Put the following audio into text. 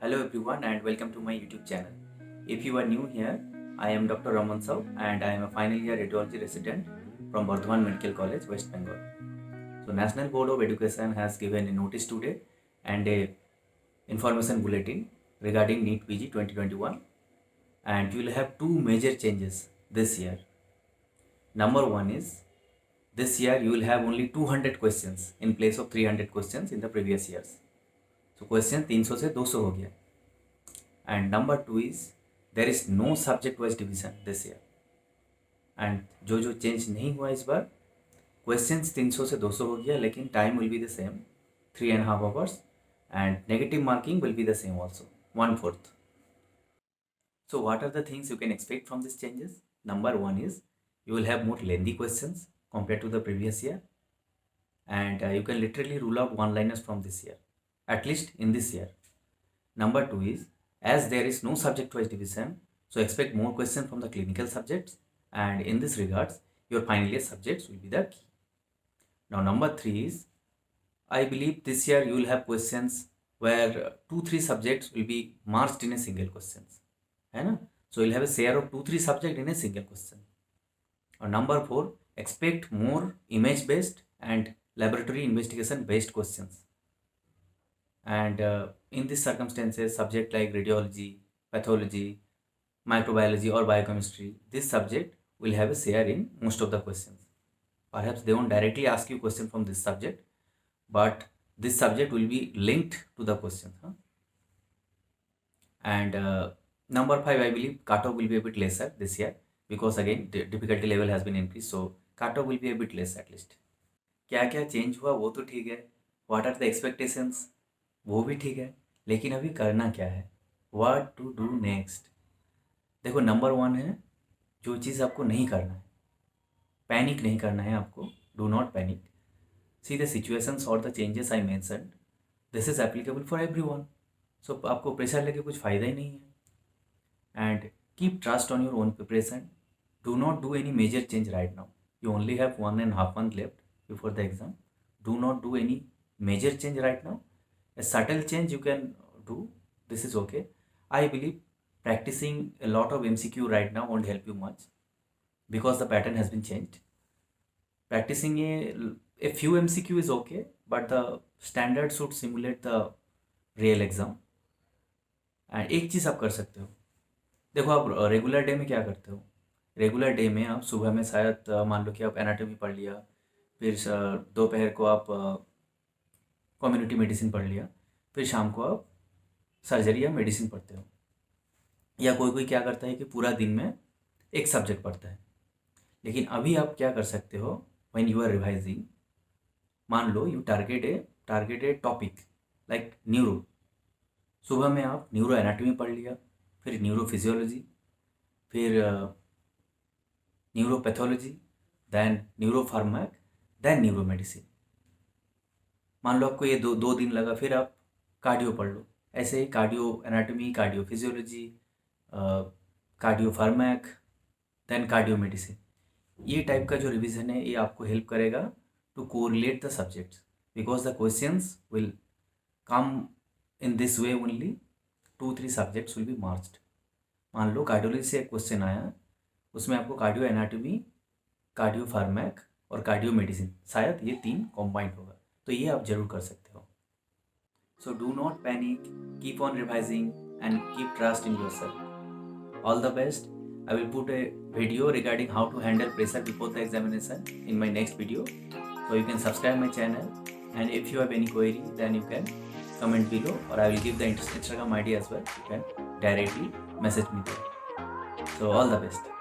Hello everyone and welcome to my YouTube channel. If you are new here, I am Dr. Raman Saw and I am a final year radiology resident from Bardhaman Medical College, West Bengal. So National Board of Education has given a notice today and a information bulletin regarding NEET PG 2021, and you will have two major changes this year. Number one is this year you will have only 200 questions in place of 300 questions in the previous years. So question 300 से 200 हो गया. And number two is there is no subject wise division this year. And जो change नहीं हुआ इस बार, questions 300 से 200 हो गया, लेकिन time will be the same 3.5 hours and negative marking will be the same also 1/4. So what are the things you can expect from these changes? Number one is you will have more lengthy questions compared to the previous year, and you can literally rule out one-liners from this year, at least in this year. Number two is, as there is no subject-wise division, so expect more questions from the clinical subjects, and in this regards, your final year subjects will be the key. Now, number three is, I believe this year you will have questions where 2-3 subjects will be merged in a single questions, है ना? So you'll have a share of 2-3 subject in a single question. Or number four, expect more image-based and laboratory investigation-based questions. And in these circumstances, subject like radiology, pathology, microbiology or biochemistry, this subject will have a share in most of the questions. Perhaps they won't directly ask you question from this subject, but this subject will be linked to the question. And number five, I believe cutoff will be a bit lesser this year because again the difficulty level has been increased, so cutoff will be a bit less at least. क्या क्या change हुआ वो तो ठीक है, what are the expectations वो भी ठीक है, लेकिन अभी करना क्या है, व्हाट टू डू नेक्स्ट. देखो, नंबर वन है जो चीज़ आपको नहीं करना है, पैनिक नहीं करना है आपको. Do not panic. See the situations और the changes I mentioned, this is applicable for everyone. So आपको प्रेशर लेके कुछ फ़ायदा ही नहीं है. And keep trust on your own preparation. Do not do any major change right now. You only have 1.5 months left before the exam. Do not do any major change right now. A subtle change you can do. This is okay. I believe practicing a lot of MCQ right now won't help you much because the pattern has been changed. Practicing a few MCQ is okay, but the standard should simulate the real exam. And एक चीज़ आप कर सकते हो. देखो, आप regular day में क्या करते हो. रेगुलर डे में आप सुबह में शायद मान लो कि आप एनाटॉमी पढ़ लिया, फिर दोपहर को आप कम्युनिटी मेडिसिन पढ़ लिया, फिर शाम को आप सर्जरी या मेडिसिन पढ़ते हो. या कोई कोई क्या करता है कि पूरा दिन में एक सब्जेक्ट पढ़ता है. लेकिन अभी आप क्या कर सकते हो, व्हेन यू आर रिवाइजिंग, मान लो you target a topic like neuro. सुबह में आप न्यूरो एनाटॉमी पढ़ लिया, फिर न्यूरो फिजियोलॉजी, फिर neuropathology, then neuropharmac, then neuro medicine. मान लो आपको ये दो दिन लगा, फिर आप कार्डियो पढ़ लो. ऐसे ही cardio anatomy, cardio physiology, cardio pharmac, then cardio medicine. ये टाइप का जो रिवीजन है ये आपको हेल्प करेगा to correlate the subjects, because the questions will come in this way only. 2-3 subjects will be merged. मान लो कार्डियोलॉजी से एक क्वेश्चन आया, उसमें आपको कार्डियो एनाटॉमी, कार्डियो फार्मैक और कार्डियो मेडिसिन, शायद ये 3 कॉम्बाइंड होगा, तो ये आप जरूर कर सकते हो. So do not panic, keep on revising and keep trust in yourself. All the best. I will put a video regarding how to handle pressure before the examination in my next video, so you can subscribe my channel, and if you have any query then you can comment below, or I will give the Instagram ID as well. You can directly message me there. So all the best.